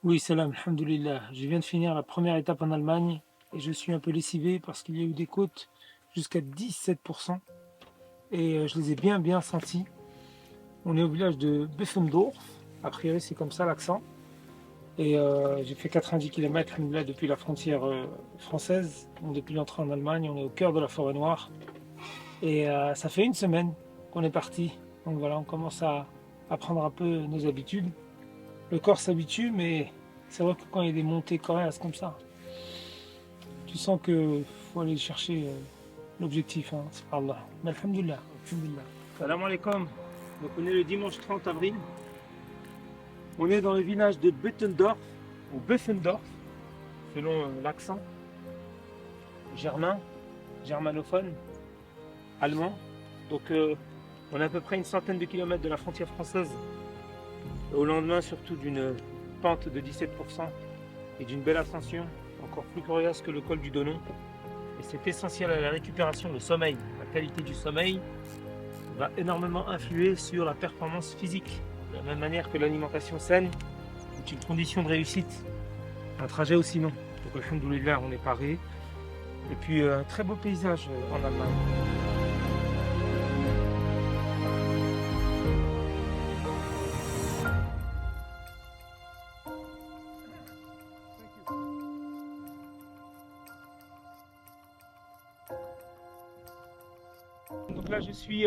Oui, salam, alhamdoulilah. Je viens de finir la première étape en Allemagne et je suis un peu lessivé parce qu'il y a eu des côtes jusqu'à 17% et je les ai bien senties. On est au village de Beffendorf, a priori c'est comme ça l'accent. Et j'ai fait 90 km là depuis la frontière française, donc depuis l'entrée en Allemagne. On est au cœur de la forêt noire et ça fait une semaine qu'on est parti. Donc voilà, on commence à prendre un peu nos habitudes. Le corps s'habitue, mais c'est vrai que quand il y a des montées coriaces comme ça, tu sens que faut aller chercher l'objectif, hein, subhanallah. Mais alhamdoulilah, alhamdoulilah. Salam alaikum. Donc on est le dimanche 30 avril. On est dans le village de Bettendorf, ou Beffendorf, selon l'accent germain, germanophone, allemand. Donc on est à peu près une centaine de kilomètres de la frontière française. Au lendemain surtout d'une pente de 17% et d'une belle ascension, encore plus coriace que le col du Donon. Et c'est essentiel à la récupération, le sommeil. La qualité du sommeil va énormément influer sur la performance physique. De la même manière que l'alimentation saine est une condition de réussite. Un trajet aussi long. Donc alhamdoulilah, on est paré. Et puis un très beau paysage en Allemagne. Donc là je suis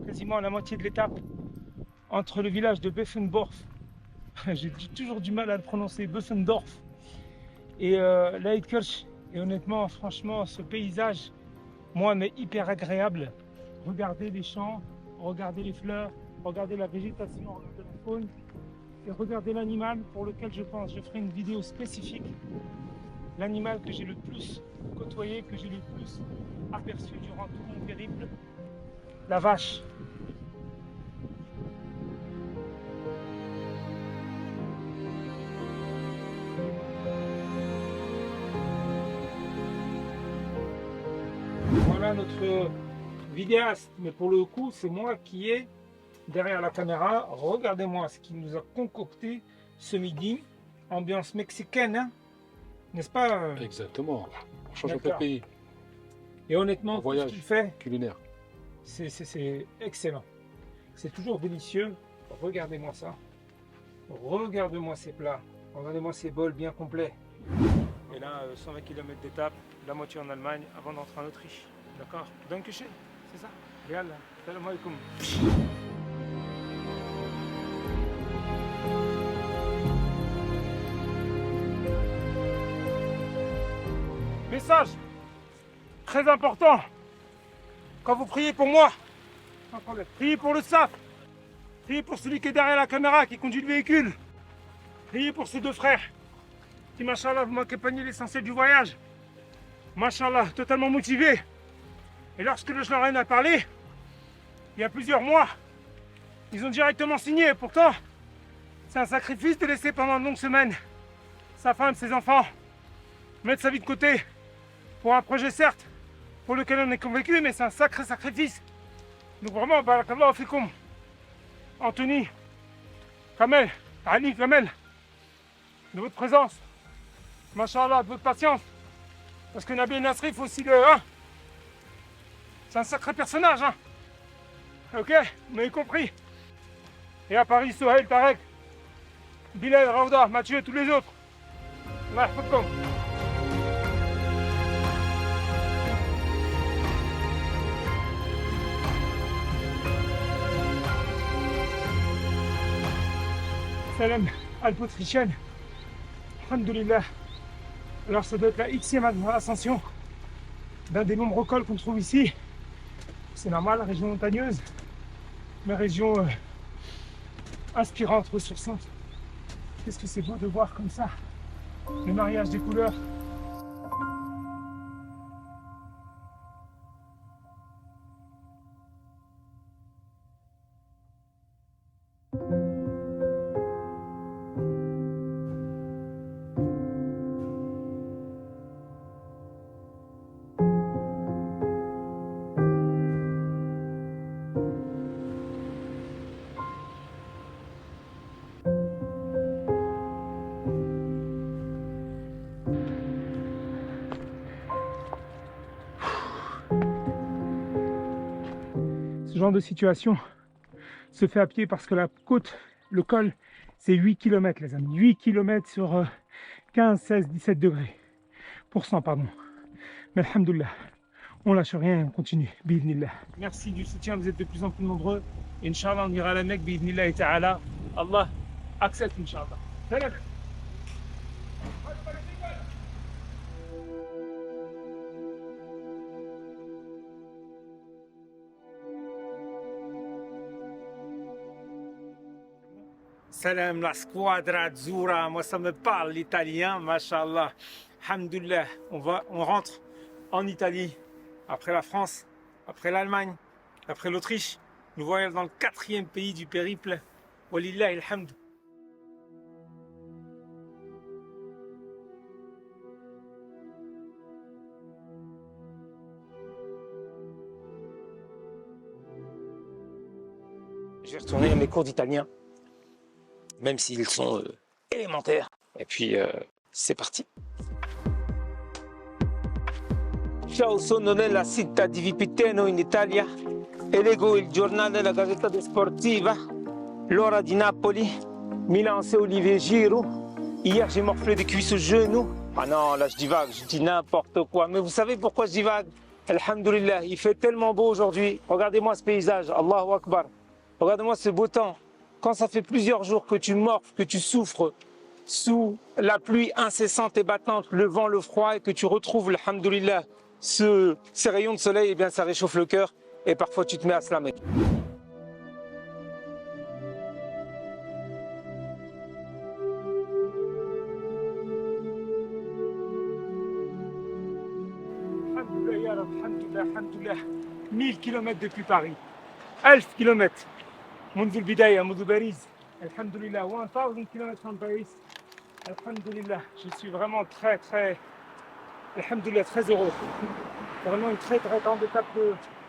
quasiment à la moitié de l'étape entre le village de Beffendorf, j'ai toujours du mal à le prononcer, Beffendorf, et Leitkirch. Et honnêtement, franchement, ce paysage, moi, m'est hyper agréable. Regardez les champs, regardez les fleurs, regardez la végétation, regardez la faune, et regardez l'animal pour lequel je pense je ferai une vidéo spécifique. L'animal que j'ai le plus côtoyé, que j'ai le plus aperçu durant tout mon périple, la vache. Voilà notre vidéaste, mais pour le coup, c'est moi qui ai derrière la caméra. Regardez-moi ce qu'il nous a concocté ce midi. Ambiance mexicaine, hein, n'est-ce pas? Exactement. On change un peu de D'accord. pays. Et honnêtement, En tout ce voyage qu'il fait, culinaire. c'est excellent. C'est toujours délicieux. Regardez-moi ça. Regardez-moi ces plats. Regardez-moi ces bols bien complets. Et là, 120 km d'étape, la moitié en Allemagne avant d'entrer en Autriche. D'accord? Dankeschön, c'est ça? Yallah, salam alaikum. Message très important. Quand vous priez pour moi, sans problème. Priez pour le SAF. Priez pour celui qui est derrière la caméra, qui conduit le véhicule. Priez pour ces deux frères qui, machallah, vous m'accompagnez l'essentiel du voyage. Machallah, totalement motivés. Et lorsque je leur en ai parlé, il y a plusieurs mois, ils ont directement signé. Et pourtant, c'est un sacrifice de laisser pendant de longues semaines sa femme, ses enfants, mettre sa vie de côté pour un projet, certes, pour lequel on est convaincu, mais c'est un sacré sacrifice. Donc vraiment, barakallahu fikoum. Anthony, Kamel, Ali, Kamel, de votre présence, machallah, de votre patience. Parce que Nabil Nasri, il faut aussi le... Hein, c'est un sacré personnage, hein. Ok, vous m'avez compris. Et à Paris, Sohail, Tarek, Bilal, Raouda, Mathieu, tous les autres. Allah yahfadkoum. Salam Alpes-Autrichienne. Alhamdoulilah. Alors ça doit être la Xème ascension d'un des nombreux cols qu'on trouve ici. C'est normal, région montagneuse, mais région inspirante, ressourçante. Qu'est-ce que c'est beau de voir comme ça le mariage des couleurs. genre de situation se fait à pied parce que la côte, le col, c'est 8 km les amis. 8 km sur 15, 16, 17 degrés. Pardon. Mais alhamdoulilah, on lâche rien et on continue. Bi'idhnillah. Merci du soutien, vous êtes de plus en plus nombreux. Inch'Allah, on ira à la Mecque, bi'idhnillah et ta'ala. Allah accepte, Inch'Allah. Salam. Salam, la squadra azzurra, moi ça me parle l'italien, mashallah. Alhamdoulilah, on rentre en Italie, après la France, après l'Allemagne, après l'Autriche. Nous voyons dans le 4e pays du périple. Walillahi alhamd. Je vais retourner à mes cours d'italien, même s'ils sont élémentaires. Et puis, c'est parti. Ciao, sono nella città di Vipiteno in Italia e leggo il giornale La Gazzetta Sportiva, l'Ora di Napoli, Milan c'est Olivier Giroud. Hier j'ai morflé des cuisses au genou. Ah non, là je divague, je dis n'importe quoi. Mais vous savez pourquoi je divague? Alhamdulillah, il fait tellement beau aujourd'hui. Regardez-moi ce paysage, Allahu Akbar. Regardez-moi ce beau temps. Quand ça fait plusieurs jours que tu morfles, que tu souffres sous la pluie incessante et battante, le vent, le froid, et que tu retrouves, alhamdulillah, ces rayons de soleil, eh bien ça réchauffe le cœur et parfois tu te mets à slammer. Alhamdulillah, 1000 km depuis Paris, 1000 km منذ البداية منذ باريس. Alhamdulillah, 1000 km from Paris. Alhamdulillah, je suis vraiment très alhamdulillah, très heureux. Vraiment une très grande étape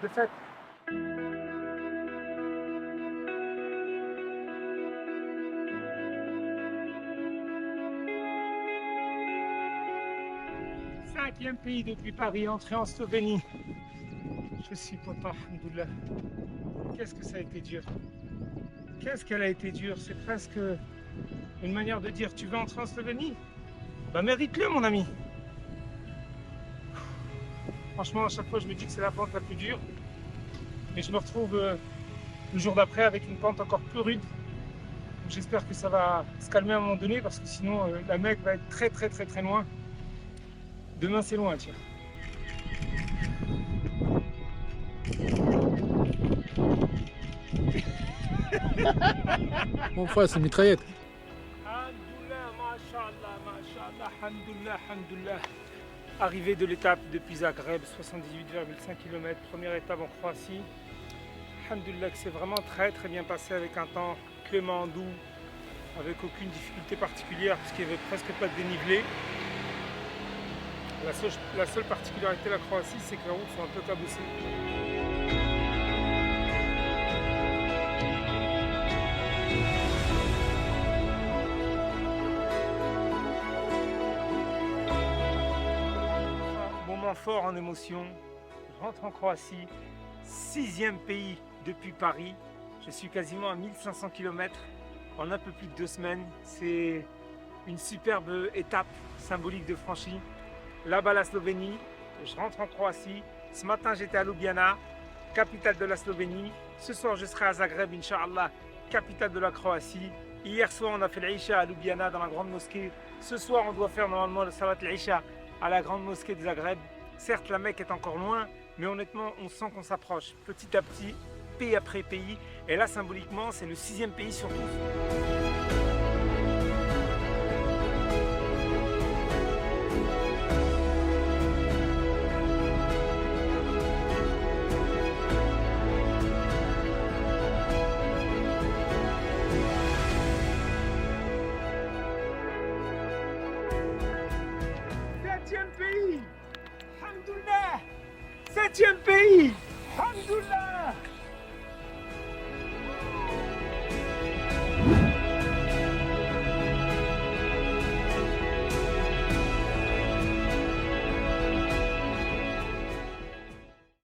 de fête. Cinquième pays depuis Paris, entré en Slovénie. Je suis content, alhamdulillah. Qu'est-ce que ça a été dur. Qu'est-ce qu'elle a été dure. C'est presque une manière de dire, tu veux entrer en Slovénie? Bah mérite-le mon ami. Franchement, à chaque fois, je me dis que c'est la pente la plus dure. Et je me retrouve le jour d'après avec une pente encore plus rude. J'espère que ça va se calmer à un moment donné parce que sinon, la Mecque va être très loin. Demain, c'est loin, tiens. Mon frère, c'est une mitraillette. Alhamdulillah, mashallah, mashallah, alhamdulillah, alhamdulillah. Arrivée de l'étape depuis Zagreb, 78,5 km, première étape en Croatie. Alhamdulillah que c'est vraiment très bien passé avec un temps clément, doux, avec aucune difficulté particulière parce qu'il n'y avait presque pas de dénivelé. La seule particularité de la Croatie, c'est que les routes sont un peu cabossées. Moment fort en émotion, je rentre en Croatie, 6e pays depuis Paris. Je suis quasiment à 1500 km en un peu plus de 2 semaines. C'est une superbe étape symbolique de franchie. Là-bas la Slovénie, je rentre en Croatie. Ce matin j'étais à Ljubljana, capitale de la Slovénie. Ce soir je serai à Zagreb, Inch'Allah, capitale de la Croatie. Hier soir on a fait l'Isha à Ljubljana dans la grande mosquée. Ce soir on doit faire normalement le Salat l'Isha à la grande mosquée de Zagreb. Certes la Mecque est encore loin, mais honnêtement on sent qu'on s'approche petit à petit, pays après pays. Et là symboliquement c'est le 6e pays sur 12.